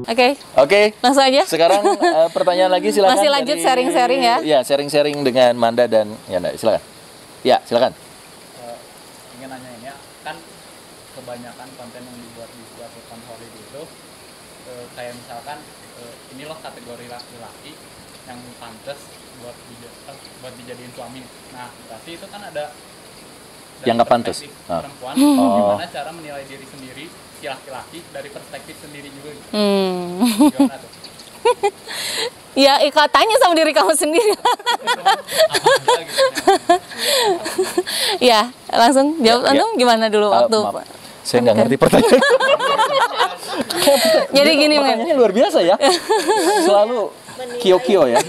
Oke. Langsung aja. Sekarang pertanyaan lagi silakan. Masih lanjut sharing-sharing ya? Ya, sharing-sharing dengan Manda dan Yana. Silakan. Ya, silakan. Ingin nanya ini ya, kan kebanyakan konten yang dibuat di sebuah platform holiday itu kayak misalkan ini loh kategori laki-laki yang pantas buat dijadiin suami. Nah, berarti itu kan ada yang nggak pantas perempuan. Gimana cara menilai diri sendiri si laki-laki dari perspektif sendiri juga gitu. Gimana tuh? Ya, tanya sama diri kamu sendiri. Ya, langsung jawab. Antum gimana dulu waktu? Maaf, saya nggak ngerti pertanyaan. Jadi gini, Men. Pertanyaannya luar biasa ya. Selalu kio-kio ya.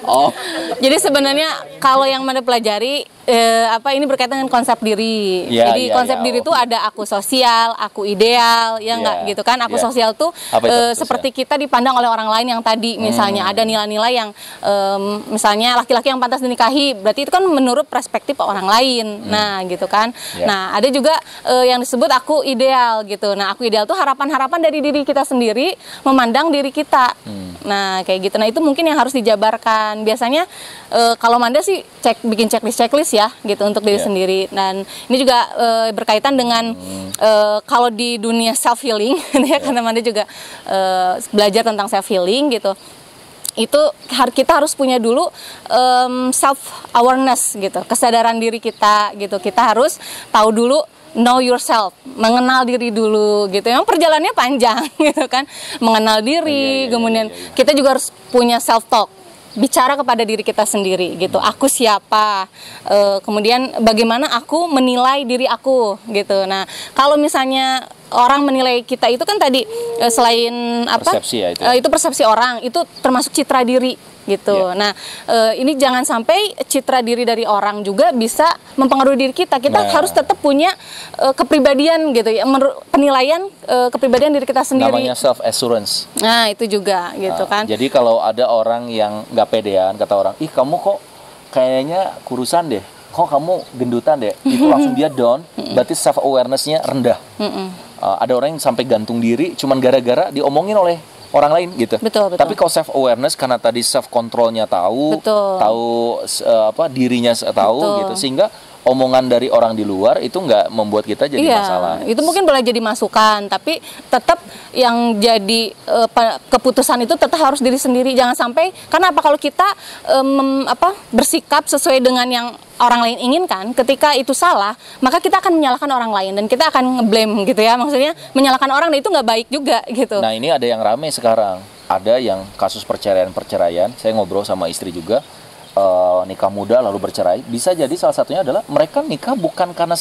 Oh. Jadi sebenarnya kalau yang Manda pelajari ini berkaitan dengan konsep diri. Jadi konsep diri itu ada aku sosial, aku ideal, ya nggak gitu kan? Aku sosial tuh seperti kita dipandang oleh orang lain yang tadi misalnya ada nilai-nilai yang misalnya laki-laki yang pantas dinikahi, berarti itu kan menurut perspektif orang lain. Nah, gitu kan. Nah, ada juga yang disebut aku ideal gitu. Nah, aku ideal tuh harapan-harapan dari diri kita sendiri memandang diri kita. Nah, kayak gitu. Nah, itu mungkin yang harus dijabarkan. Biasanya kalau Manda sih bikin checklist ya gitu untuk diri sendiri. Dan ini juga berkaitan dengan kalau di dunia self healing ya, karena Manda juga belajar tentang self healing gitu. Itu kita harus punya dulu self awareness gitu, kesadaran diri kita gitu. Kita harus tahu dulu, know yourself, mengenal diri dulu gitu. Memang perjalanannya panjang gitu kan, mengenal diri, kemudian kita juga harus punya self talk, bicara kepada diri kita sendiri gitu. Aku siapa? Kemudian bagaimana aku menilai diri aku gitu. Nah, kalau misalnya orang menilai kita itu kan tadi selain persepsi ya, itu persepsi orang, itu termasuk citra diri gitu. Nah, ini jangan sampai citra diri dari orang juga bisa mempengaruhi diri kita. Kita harus tetap punya kepribadian gitu ya, penilaian kepribadian diri kita sendiri. Namanya self assurance. Nah, itu juga gitu kan. Jadi kalau ada orang yang nggak pedean, kata orang, ih kamu kok kayaknya kurusan deh, kok kamu gendutan deh, itu langsung dia down, berarti self awareness-nya rendah. Ada orang yang sampai gantung diri cuman gara-gara diomongin oleh orang lain gitu. Betul. Tapi kalau self awareness karena tadi self controlnya tahu, dirinya tahu gitu, sehingga omongan dari orang di luar itu nggak membuat kita jadi masalah. Itu mungkin boleh jadi masukan, tapi tetap yang jadi keputusan itu tetap harus diri sendiri. Jangan sampai, karena kalau kita bersikap sesuai dengan yang orang lain inginkan, ketika itu salah, maka kita akan menyalahkan orang lain dan kita akan nge-blame gitu ya. Maksudnya menyalahkan orang, dan itu nggak baik juga gitu. Nah, ini ada yang rame sekarang. Ada yang kasus perceraian. Saya ngobrol sama istri juga. Nikah muda lalu bercerai, bisa jadi salah satunya adalah mereka nikah bukan karena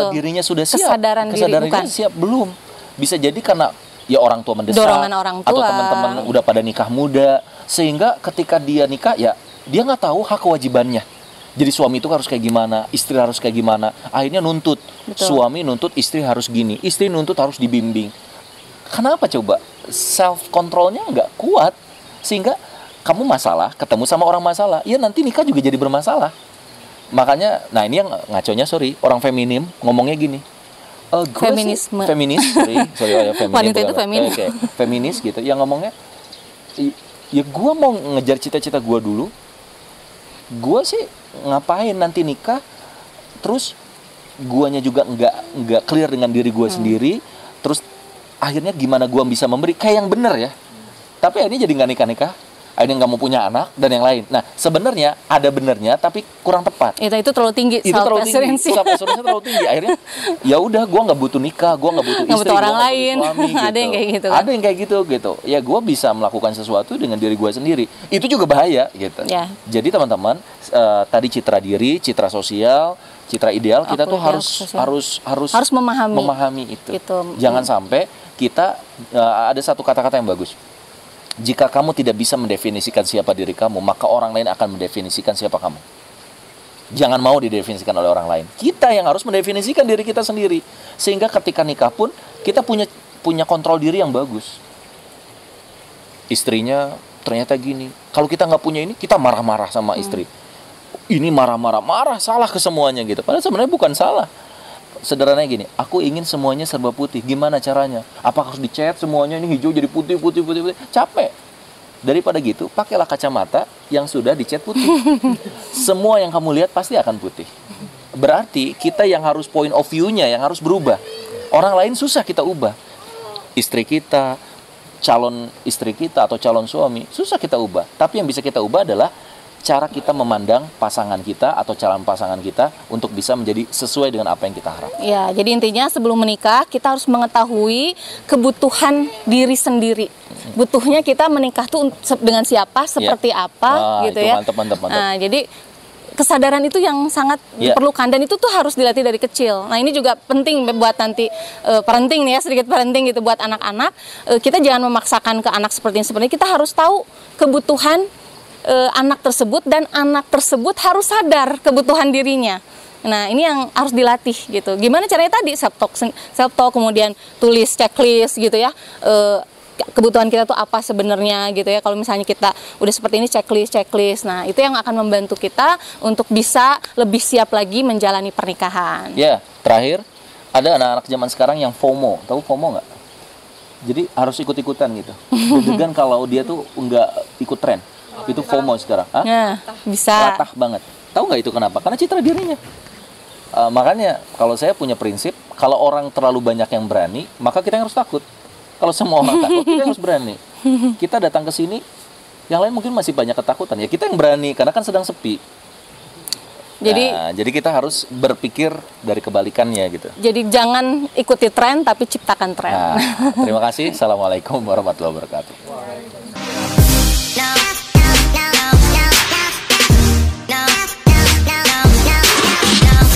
dirinya sudah siap, kesadaran diri siap, belum. Bisa jadi karena ya orang tua mendesak, dorongan orang tua, atau teman-teman udah pada nikah muda, sehingga ketika dia nikah ya dia nggak tahu hak kewajibannya. Jadi suami itu harus kayak gimana, istri harus kayak gimana, akhirnya nuntut. Suami nuntut istri harus gini, istri nuntut harus dibimbing. Kenapa coba? Self controlnya nggak kuat, sehingga kamu masalah, ketemu sama orang masalah, ya nanti nikah juga jadi bermasalah. Makanya, nah ini yang ngaconya, orang feminim ngomongnya gini. Feminis, wanita itu feminis. Feminis gitu, yang ngomongnya, ya gue mau ngejar cita-cita gue dulu. Gue sih ngapain nanti nikah, terus guanya juga nggak clear dengan diri gue sendiri, terus akhirnya gimana gue bisa memberi kayak yang bener ya. Tapi akhirnya jadi nggak nikah-nikah. Akhirnya nggak mau punya anak dan yang lain. Nah, sebenarnya ada benernya tapi kurang tepat. Itu terlalu tinggi. Itu terlalu tinggi. Self assurance terlalu tinggi. Akhirnya ya udah, gue nggak butuh nikah, gue nggak butuh istri, orang lain. Suami, gitu. Ada yang kayak gitu. Ada yang kayak gitu. Ya gue bisa melakukan sesuatu dengan diri gue sendiri. Itu juga bahaya gitu. Ya. Jadi teman-teman, tadi citra diri, citra sosial, citra ideal, kita tuh harus memahami itu. Jangan sampai kita ada satu kata-kata yang bagus. Jika kamu tidak bisa mendefinisikan siapa diri kamu, maka orang lain akan mendefinisikan siapa kamu. Jangan mau didefinisikan oleh orang lain. Kita yang harus mendefinisikan diri kita sendiri. Sehingga ketika nikah pun, kita punya kontrol diri yang bagus. Istrinya ternyata gini. Kalau kita nggak punya ini, kita marah-marah sama istri. Ini marah-marah, salah ke semuanya gitu. Padahal sebenarnya bukan salah. sederhananya gini, aku ingin semuanya serba putih. Gimana caranya? Apakah harus dicat semuanya ini hijau jadi putih? Capek. Daripada gitu, pakailah kacamata yang sudah dicat putih. Semua yang kamu lihat pasti akan putih. Berarti kita yang harus point of view-nya yang harus berubah. Orang lain susah kita ubah. Istri kita, calon istri kita atau calon suami, susah kita ubah. Tapi yang bisa kita ubah adalah cara kita memandang pasangan kita atau calon pasangan kita untuk bisa menjadi sesuai dengan apa yang kita harapkan. Ya, jadi intinya sebelum menikah kita harus mengetahui kebutuhan diri sendiri. Butuhnya kita menikah tuh dengan siapa, seperti apa, gitu ya. Mantap. Nah, jadi kesadaran itu yang sangat diperlukan dan itu tuh harus dilatih dari kecil. Nah, ini juga penting buat nanti parenting nih ya, sedikit parenting gitu buat anak-anak. Kita jangan memaksakan ke anak seperti ini. Sebenarnya kita harus tahu kebutuhan anak tersebut dan anak tersebut harus sadar kebutuhan dirinya. Nah, ini yang harus dilatih gitu. Gimana caranya tadi? Self talk, kemudian tulis checklist gitu ya. Kebutuhan kita tuh apa sebenarnya gitu ya. Kalau misalnya kita udah seperti ini checklist. Nah, itu yang akan membantu kita untuk bisa lebih siap lagi menjalani pernikahan. Ya, terakhir ada anak-anak zaman sekarang yang FOMO. Tahu FOMO nggak? Jadi harus ikut-ikutan gitu. Deg-degan kalau dia tuh nggak ikut tren. Itu FOMO sekarang. Nah, bisa. Latah banget. Tahu nggak itu kenapa? Karena citra dirinya. Makanya kalau saya punya prinsip, kalau orang terlalu banyak yang berani, maka kita yang harus takut. Kalau semua orang takut, kita harus berani. Kita datang ke sini, yang lain mungkin masih banyak ketakutan. Ya kita yang berani, karena kan sedang sepi. Jadi kita harus berpikir dari kebalikannya gitu. Jadi jangan ikuti tren, tapi ciptakan tren. Terima kasih. Assalamualaikum warahmatullahi wabarakatuh.